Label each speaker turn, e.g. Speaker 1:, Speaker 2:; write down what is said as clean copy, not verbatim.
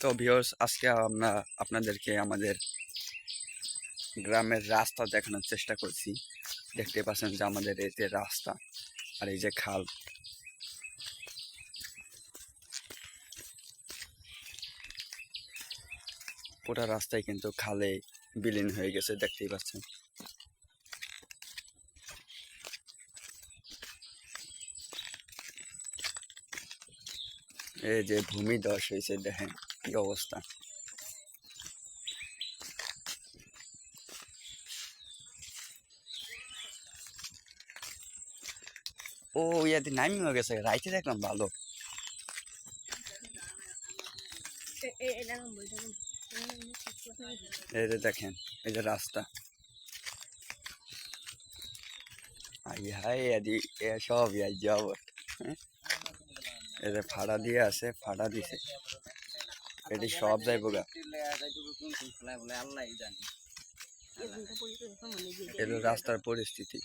Speaker 1: তো ভিউয়ার্স, আজকে আমরা আপনাদেরকে আমাদের গ্রামের রাস্তা দেখানোর চেষ্টা করছি। দেখতে পাচ্ছেন যে আমাদের এই যে রাস্তা আর এই যে খাল, পুরো রাস্তায় কিন্তু খালে বিলীন হয়ে গেছে, দেখতেই পাচ্ছেন। এই যে ভূমি ধস হয়েছে, দেখেন কি অবস্থা। ও ইয়াদি নামি হয়ে গেছে, রাইতে দেখলাম ভালো। এই যে দেখেন, এই যে রাস্তা, হাই আদি এ সব ইয়ার যাব। এই যে ফাড়া দিয়ে আছে, ফাড়া দিছে, এটি সব যাইব গা। এলো রাস্তার পরিস্থিতি।